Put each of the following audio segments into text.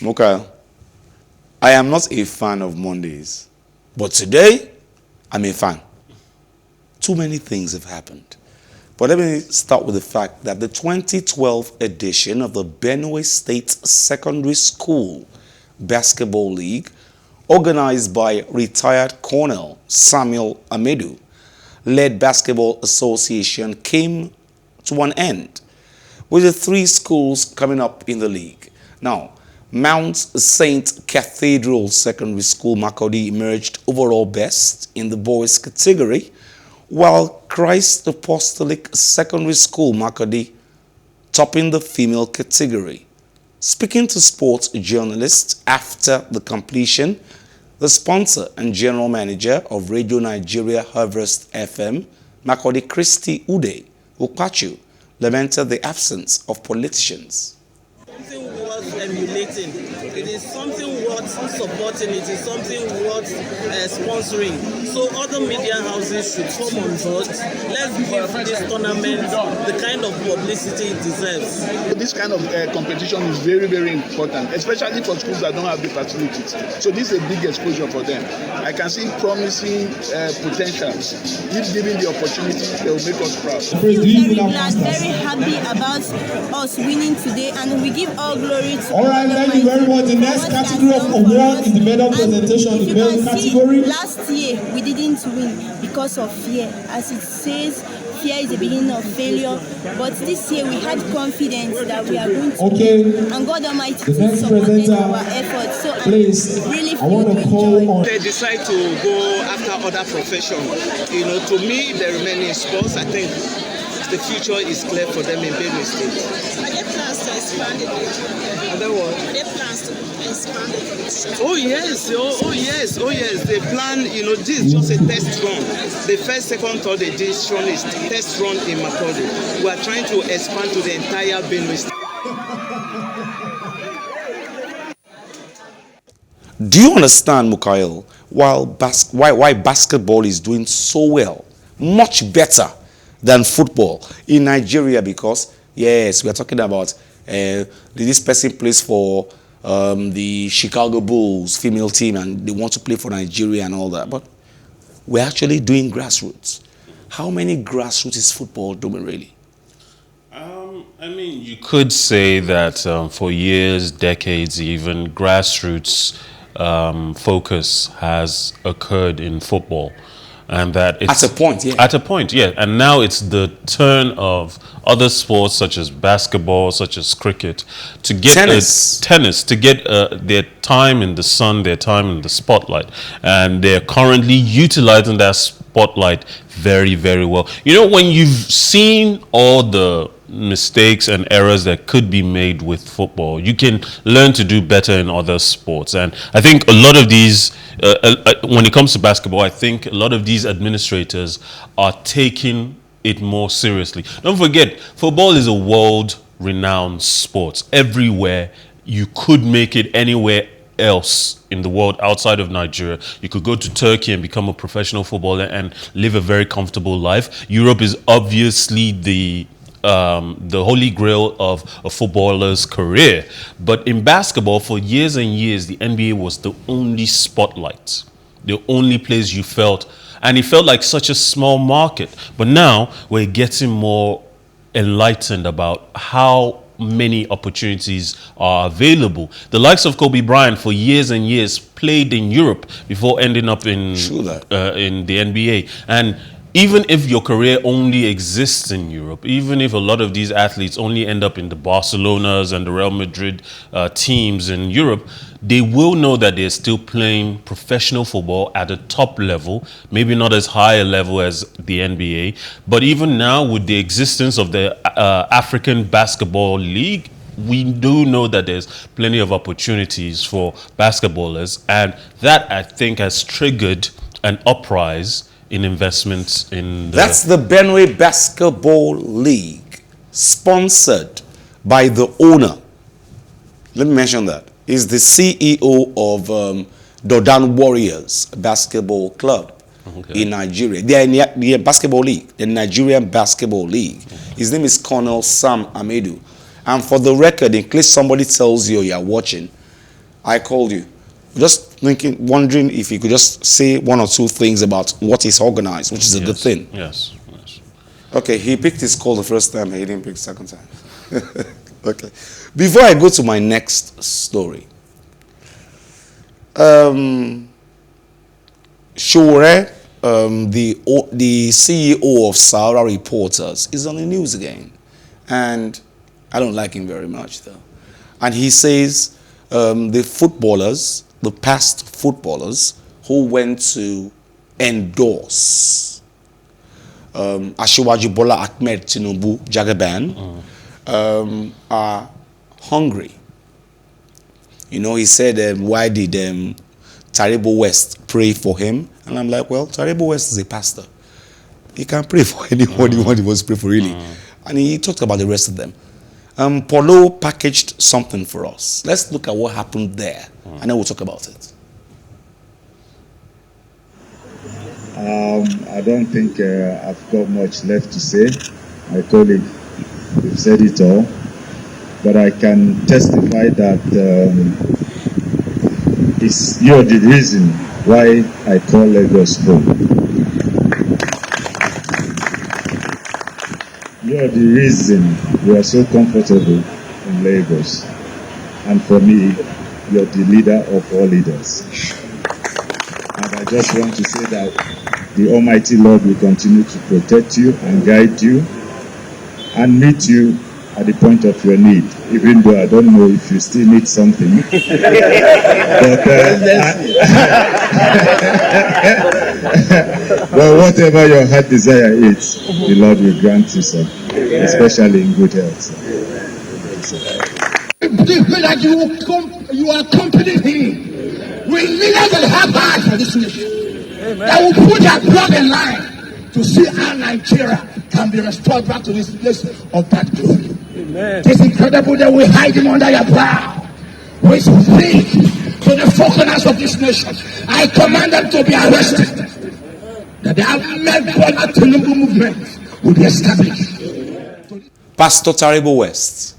Okay, I am not a fan of Mondays, but today I'm a fan. Too many things have happened. But let me start with the fact that the 2012 edition of the Benue State Secondary School Basketball League, organized by retired Colonel Samuel Amedu, led Basketball Association, came to an end, with the 3 schools coming up in the league. Now, Mount Saint Cathedral Secondary School Makurdi emerged overall best in the boys category, while Christ Apostolic Secondary School Makurdi topping the female category. Speaking to sports journalists after the completion, the sponsor and general manager of Radio Nigeria Harvest FM, Makurdi Christy Ude Ukpachu, lamented the absence of politicians. Something worth emulating. It is something worth supporting. It is something worth sponsoring. So other media houses should come on board. Let's give this tournament the kind of publicity it deserves. This kind of competition is very, very important, especially for schools that don't have the facilities. So this is a big exposure for them. I can see promising potentials. If given the opportunity, they will make us proud. Very glad, very happy about us winning today, and we give all glory to all right, thank you very much. The next category of award is the medal presentation, the medal category. Last year we didn't win because of fear. As it says, fear is the beginning of failure. But this year we had confidence that we are going to win. And God Almighty supported our efforts. So please, really I want to call on. They decide to go after other professions. You know, to me, they remain in sports. I think the future is clear for them in Benue State. Are there plans to expand it? Are there what? Are there plans to expand it? Oh yes, oh yes. They plan, you know, this is just a test run. The first, second, third edition is test run in Makurdi. We are trying to expand to the entire Benue State. Do you understand, Mukail, why basketball is doing so well, much better than football in Nigeria? Because, yes, we are talking about this person plays for the Chicago Bulls female team and they want to play for Nigeria and all that. But we're actually doing grassroots. How many grassroots is football doing, really? I mean, you could say that for years, decades even, grassroots focus has occurred in football. And that it's at a point, yeah. At a point, yeah. And now it's the turn of other sports such as basketball, such as cricket, to get tennis to get their time in the sun, their time in the spotlight. And they're currently utilizing that spotlight very, very well. You know, when you've seen all the mistakes and errors that could be made with football, you can learn to do better in other sports. And I think a lot of these, when it comes to basketball, I think a lot of these administrators are taking it more seriously. Don't forget, football is a world-renowned sport. Everywhere, you could make it anywhere else in the world outside of Nigeria. You could go to Turkey and become a professional footballer and live a very comfortable life. Europe is obviously the holy grail of a footballer's career. But in basketball, for years and years, the NBA was the only spotlight, the only place you felt, and it felt like such a small market. But now we're getting more enlightened about how many opportunities are available. The likes of Kobe Bryant for years and years played in Europe before ending up in the NBA. And even if your career only exists in Europe, even if a lot of these athletes only end up in the Barcelonas and the Real Madrid teams in Europe, they will know that they're still playing professional football at a top level, maybe not as high a level as the NBA. But even now, with the existence of the African Basketball League, we do know that there's plenty of opportunities for basketballers. And that, I think, has triggered an uprise in investments in the... That's the Benue Basketball League, sponsored by the owner. Let me mention that. He's the CEO of Dodan Warriors Basketball Club in Nigeria. They are in the basketball league, the Nigerian Basketball League. His name is Colonel Sam Amedu. And for the record, in case somebody tells you you're watching, I called you. Just wondering if you could just say one or two things about what is organized, which is a good thing. Yes. Okay, he picked his call the first time, he didn't pick the second time. Okay. Before I go to my next story, Shure, the CEO of Sahara Reporters, is on the news again. And I don't like him very much, though. And he says the footballers, the past footballers who went to endorse Asiwaju Bola Ahmed Tinubu Jagaban are hungry. You know, he said, why did Taribo West pray for him? And I'm like, well, Taribo West is a pastor. He can pray for anyone he wants to pray for, really. And he talked about the rest of them. Paulo packaged something for us. Let's look at what happened there, and then we'll talk about it. I don't think I've got much left to say. My colleague, we've said it all. But I can testify that you're the reason why I call Lagos home. You're the reason we are so comfortable in Lagos. And for me, you're the leader of all leaders. And I just want to say that the Almighty Lord will continue to protect you and guide you and meet you at the point of your need, even though I don't know if you still need something. But whatever your heart desire is, the Lord will grant you some, especially in good health. That you are accompanying him with leaders that have heart for this nation. That will put their blood in line to see how Nigeria can be restored back to this place of that glory. Amen. It's incredible that we hide him under your brow. We speak to the four corners of this nation. I command them to be arrested. That the Ahmed Bola Tinubu movement will be established. Pastor Taribo West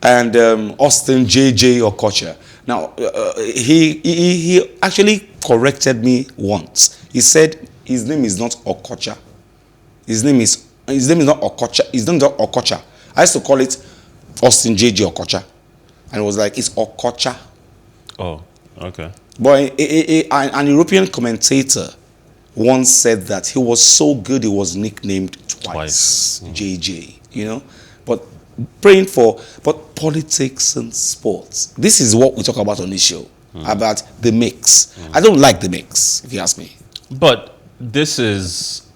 and Austin J.J. Okocha. Now, he actually corrected me once. He said his name is not Okocha. His name is not Okocha. His name is not Okocha. I used to call it Austin J.J. Okocha. And it was like, it's Okocha. Oh, okay. But an European commentator once said that he was so good he was nicknamed twice. JJ, you know. But politics and sports. This is what we talk about on this show, about the mix. I don't like the mix, if you ask me. But this is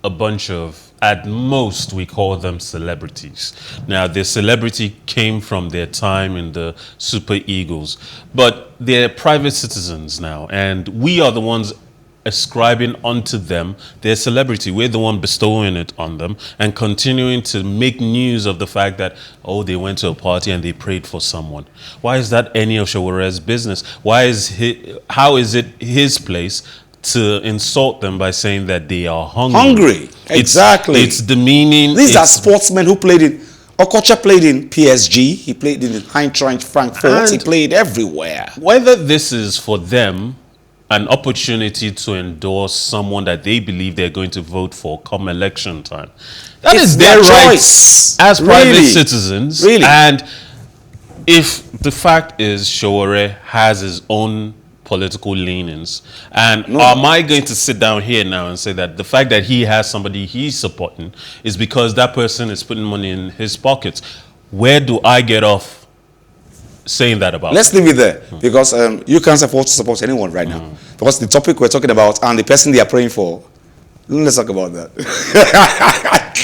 a bunch of, at most, we call them celebrities. Now, their celebrity came from their time in the Super Eagles, but they're private citizens now, and we are the ones ascribing onto them their celebrity. We're the one bestowing it on them and continuing to make news of the fact that, oh, they went to a party and they prayed for someone. Why is that any of Showere's business? How is it his place to insult them by saying that they are hungry? Exactly. It's demeaning. These are sportsmen who played in. Okocha played in PSG. He played in Eintracht Frankfurt. He played everywhere. Whether this is for them an opportunity to endorse someone that they believe they're going to vote for come election time, that is their choice as private citizens. Really. And if the fact is Showore has his own political leanings, and am I going to sit down here now and say that the fact that he has somebody he's supporting is because that person is putting money in his pockets? Where do I get off saying that about? Let's leave it there, because you can't afford to support anyone right now, because the topic we're talking about and the person they are praying for, let's talk about that.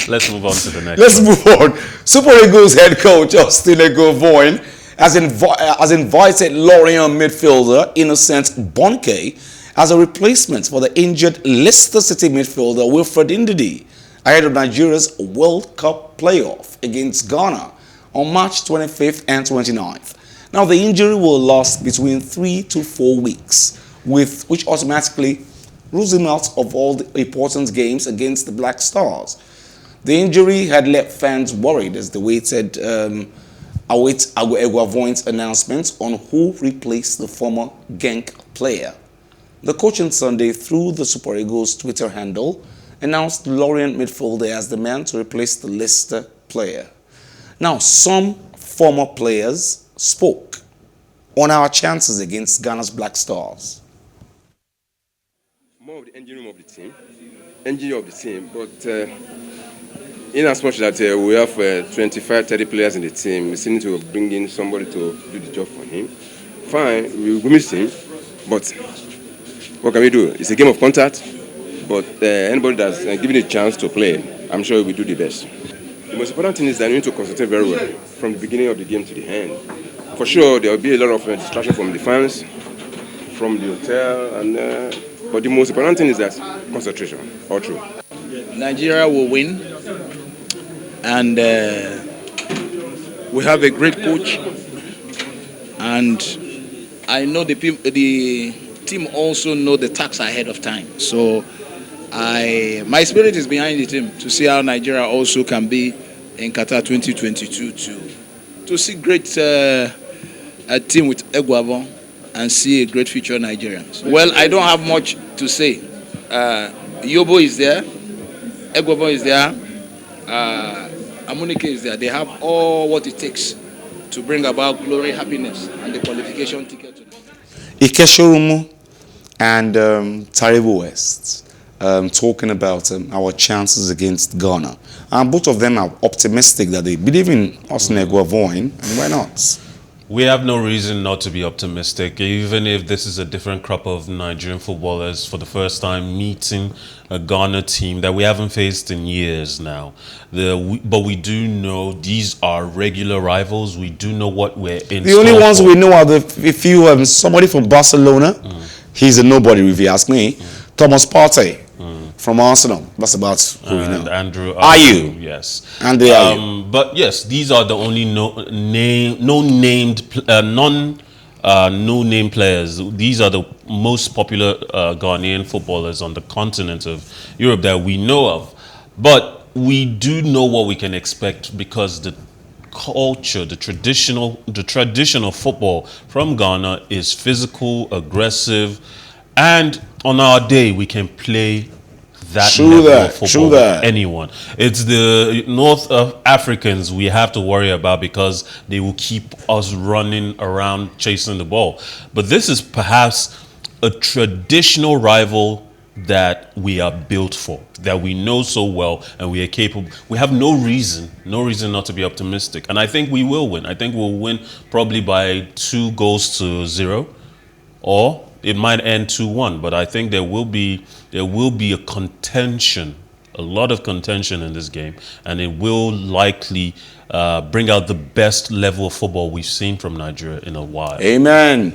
Let's move on to the next. Let's move on. Super Eagles head coach Austin Egovoin has invited Lorient midfielder Innocent Bonke as a replacement for the injured Leicester City midfielder Wilfred Ndidi ahead of Nigeria's World Cup playoff against Ghana on March 25th and 29th. Now, the injury will last between 3 to 4 weeks, which automatically rules him out of all the important games against the Black Stars. The injury had left fans worried as they waited await Eguavoin's announcement on who replaced the former Genk player. The coach on Sunday, through the Super Eagles Twitter handle, announced Lorient midfielder as the man to replace the Leicester player. Now, some former players spoke on our chances against Ghana's Black Stars. More of the engine room of the team, but in as much that we have 25, 30 players in the team, we still need to bring in somebody to do the job for him. Fine, we will miss him, but what can we do? It's a game of contact, but anybody that's given a chance to play, I'm sure we will do the best. The most important thing is that you need to concentrate very well from the beginning of the game to the end. For sure, there will be a lot of distraction from the fans, from the hotel, and but the most important thing is that concentration, all true. Nigeria will win, and we have a great coach, and I know the team also know the task ahead of time. So my spirit is behind the team to see how Nigeria also can be in Qatar 2022 to see great a team with Eguavon and see a great future Nigerians. Well, I don't have much to say. Yobo is there, Eguavon is there, Amunike is there. They have all what it takes to bring about glory, happiness, and the qualification ticket to Ikeshorumu and Taribo West talking about our chances against Ghana. And both of them are optimistic that they believe in us in Eguavon, and why not? We have no reason not to be optimistic, even if this is a different crop of Nigerian footballers for the first time meeting a Ghana team that we haven't faced in years now. But we do know these are regular rivals. We do know what we're in. The only ones we know are somebody from Barcelona. He's a nobody, if you ask me. Thomas Partey from Arsenal. That's about who we know. Andrew Ayew. Yes. And they are. But yes, these are the only no-name players. These are the most popular Ghanaian footballers on the continent of Europe that we know of. But we do know what we can expect because the culture, the traditional football from Ghana is physical, aggressive, and on our day we can play that level of football with anyone. It's the North Africans we have to worry about because they will keep us running around chasing the ball. But this is perhaps a traditional rival that we are built for, that we know so well, and we are capable. We have no reason not to be optimistic. And I think we will win. I think we'll win probably by 2-0, or it might end 2-1. But I think there will be a contention, a lot of contention in this game, and it will likely bring out the best level of football we've seen from Nigeria in a while. Amen.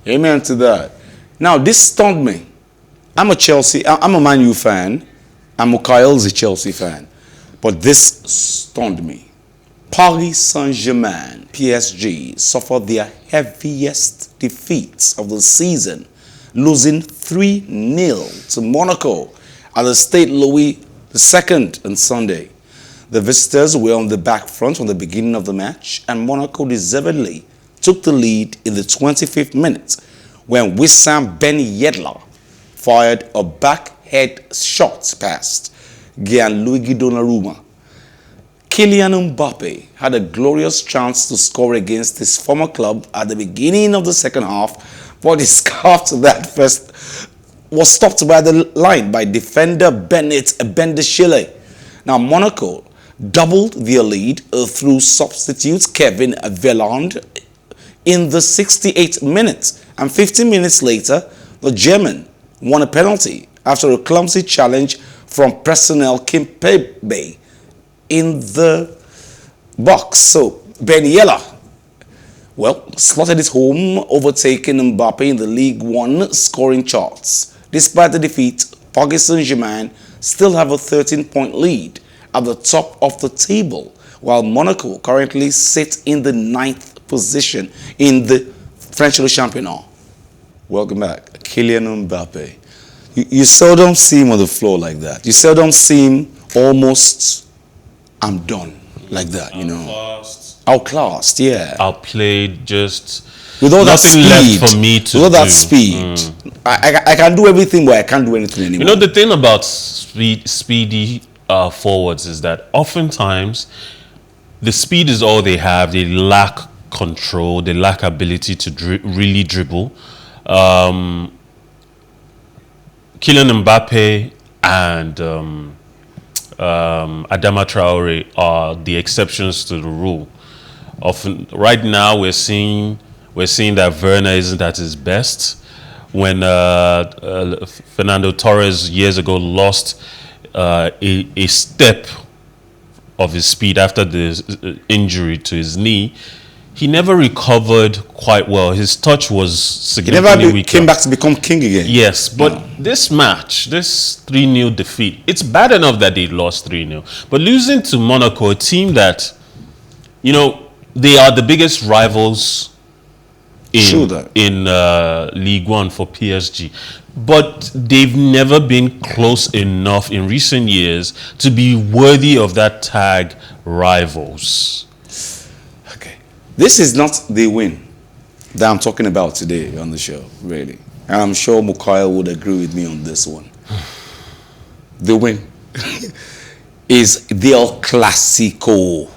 Amen to that. Now, this stunned me. I'm a Man U fan. I'm a Kyle's a Chelsea fan. But this stunned me. Paris Saint-Germain, PSG, suffered their heaviest defeats of the season, losing 3-0 to Monaco at the Stade Louis II on Sunday. The visitors were on the back front from the beginning of the match, and Monaco deservedly took the lead in the 25th minute when Wissam Ben Yedder fired a backhead shot past Gianluigi Donnarumma. Kylian Mbappe had a glorious chance to score against his former club at the beginning of the second half, but his scarf to that first was stopped by the line by defender Bennett Bendeshile. Now, Monaco doubled their lead through substitute Kevin Veland in the 68th minute, and 15 minutes later, the German won a penalty after a clumsy challenge from personnel Kimpembe in the box. So Ben Yedder, slotted his home, overtaking Mbappe in the Ligue 1 scoring charts. Despite the defeat, Paris Saint-Germain still have a 13-point lead at the top of the table, while Monaco currently sit in the 9th position in the French Le Championnat. Welcome back. Kylian Mbappe. You seldom see him on the floor like that. You seldom see him almost, I'm done. like that, you know. Outclassed. Outclassed, yeah. Outplayed, just with all that nothing speed, left for me to with all that do. speed, I can do everything, but I can't do anything anymore. You know, the thing about speedy forwards is that oftentimes the speed is all they have. They lack control. They lack ability to really dribble. Kylian Mbappe and Adama Traore are the exceptions to the rule. Often, right now, we're seeing that Werner isn't at his best. When Fernando Torres years ago lost a step of his speed after the injury to his knee, he never recovered quite well. His touch was significantly weaker. Came back to become king again. Yes, but this match, this 3-0 defeat, it's bad enough that they lost 3-0. But losing to Monaco, a team that, you know, they are the biggest rivals in Ligue 1 for PSG. But they've never been close enough in recent years to be worthy of that tag, rivals. This is not the win that I'm talking about today on the show, really. And I'm sure Mukail would agree with me on this one. The win is the Classico.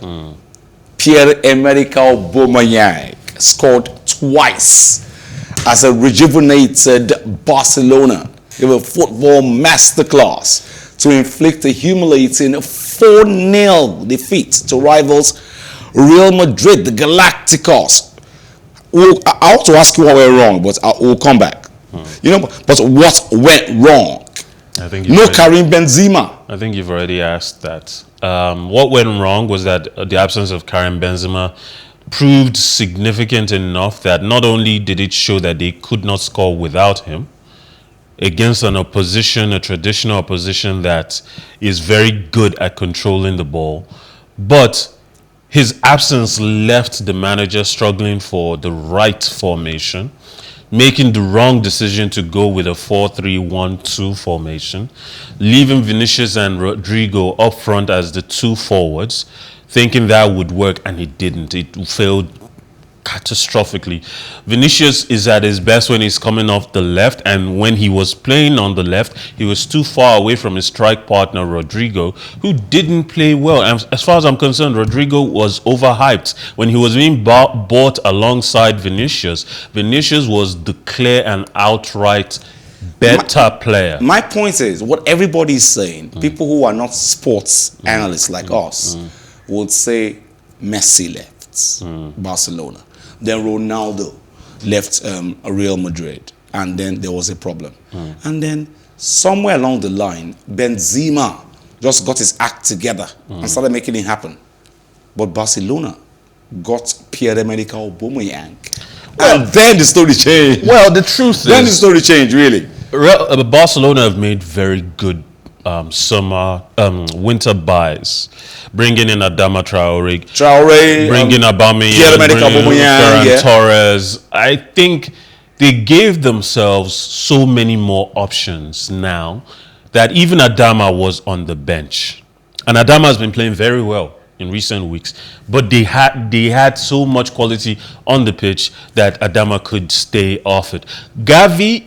Pierre-Emerick Aubameyang scored twice as a rejuvenated Barcelona gave a football masterclass to inflict a humiliating 4-0 defeat to rivals Real Madrid, the Galacticos. I want to ask you what went wrong, but we'll come back. You know, but what went wrong? No Karim Benzema. I think you've already asked that. What went wrong was that the absence of Karim Benzema proved significant enough that not only did it show that they could not score without him against an opposition, a traditional opposition that is very good at controlling the ball, but his absence left the manager struggling for the right formation, making the wrong decision to go with a 4-3-1-2 formation, leaving Vinicius and Rodrigo up front as the two forwards, thinking that would work, and it didn't. It failed catastrophically. Vinicius is at his best when he's coming off the left, and when he was playing on the left, he was too far away from his strike partner Rodrigo, who didn't play well. And as far as I'm concerned, Rodrigo was overhyped. When he was being bought alongside Vinicius, Vinicius was the clear and outright better player. My point is, what everybody is saying, people who are not sports analysts like us would say Messi left Barcelona. Then Ronaldo left Real Madrid, and then there was a problem. And then somewhere along the line, Benzema just got his act together and started making it happen. But Barcelona got Pierre-Emerick Aubameyang. And then the story changed. Well, the truth is, then the story changed, really. Barcelona have made very good winter buys, bringing in Adama Traore, bringing Aubameyang, Ferran Torres. I think they gave themselves so many more options now that even Adama was on the bench, and Adama has been playing very well in recent weeks. But they had so much quality on the pitch that Adama could stay off it. Gavi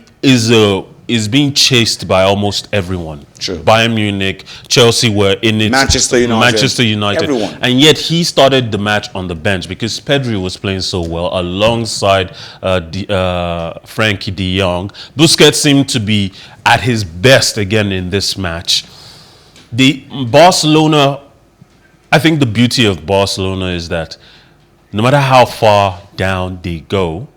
is being chased by almost everyone. True. Bayern Munich, Chelsea were in it. Manchester United. Everyone. And yet he started the match on the bench because Pedri was playing so well alongside Frankie de Jong. Busquets seemed to be at his best again in this match. The Barcelona, I think the beauty of Barcelona is that no matter how far down they go,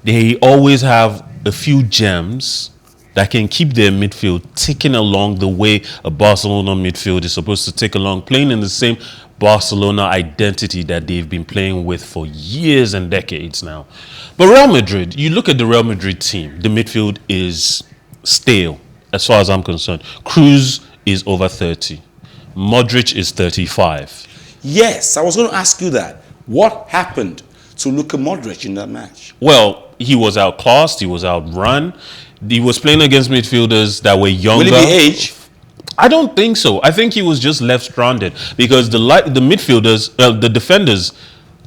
they always have a few gems that can keep their midfield ticking along the way a Barcelona midfield is supposed to tick along, playing in the same Barcelona identity that they've been playing with for years and decades now. But Real Madrid, you look at the Real Madrid team, the midfield is stale as far as I'm concerned. Cruz is over 30. Modric is 35. Yes, I was going to ask you that. What happened to Luka Modric in that match? Well, he was outclassed, he was outrun. He was playing against midfielders that were younger. Will it be age? I don't think so. I think he was just left stranded because the midfielders, the defenders,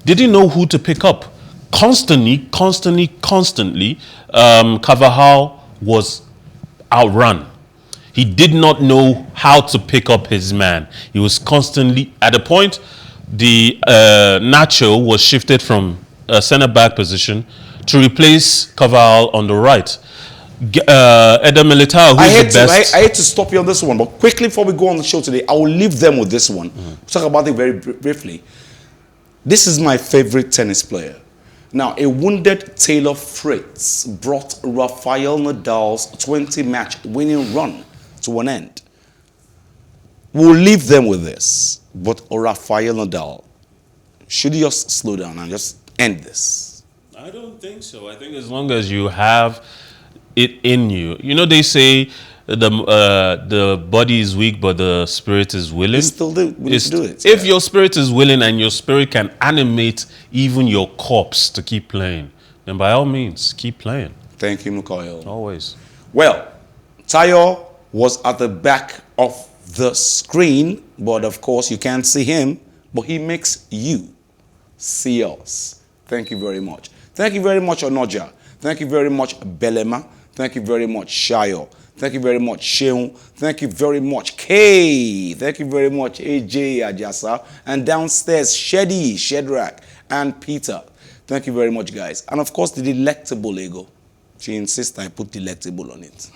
didn't know who to pick up. Constantly, Carvajal was outrun. He did not know how to pick up his man. He was constantly, at a point, the Nacho was shifted from centre-back position to replace Carvajal on the right. Eder Militao, who's the best. I hate to stop you on this one, but quickly before we go on the show today, I will leave them with this one. We'll talk about it very briefly. This is my favorite tennis player. Now, a wounded Taylor Fritz brought Rafael Nadal's 20-match winning run to an end. We'll leave them with this. But Rafael Nadal, should he just slow down and just end this? I don't think so. I think as long as you have it in you. You know, they say the body is weak, but the spirit is willing. We need to do it. If your spirit is willing and your spirit can animate even your corpse to keep playing, then by all means, keep playing. Thank you, Mukoyo. Always. Well, Tayo was at the back of the screen, but of course you can't see him, but he makes you see us. Thank you very much. Thank you very much, Onoja. Thank you very much, Belema. Thank you very much, Shayo. Thank you very much, Sheung. Thank you very much, Kay. Thank you very much, AJ Ajasa. And downstairs, Shedi, Shedrack, and Peter. Thank you very much, guys. And of course, the delectable Ego. She insists I put delectable on it.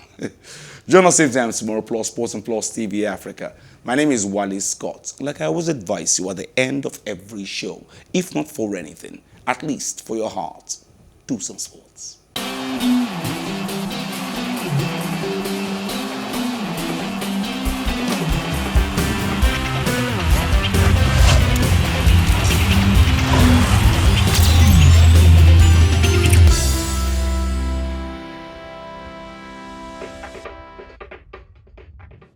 Join us same time tomorrow, Plus Sports and Plus TV Africa. My name is Wally Scott. Like I always advise you at the end of every show, if not for anything, at least for your heart, do some sports.